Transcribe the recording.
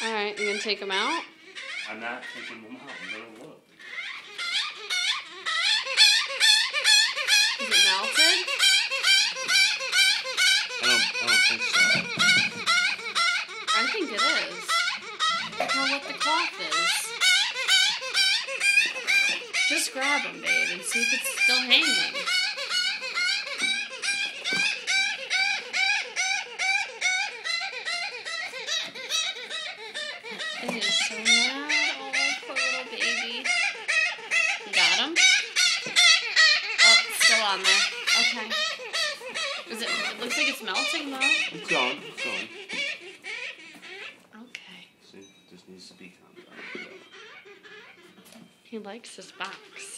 Alright, you gonna take them out? I'm not taking them out. I'm gonna look. Is it melted? I don't think so. I think it is. Look how wet the cloth is. Just grab them, babe, and see if it's still hanging. It is so mad. Oh, poor little baby. You got him? Oh, it's still on there. Okay. It looks like it's melting, though. It's going. It's going. Okay. See, just needs to be calmed down. He likes his box.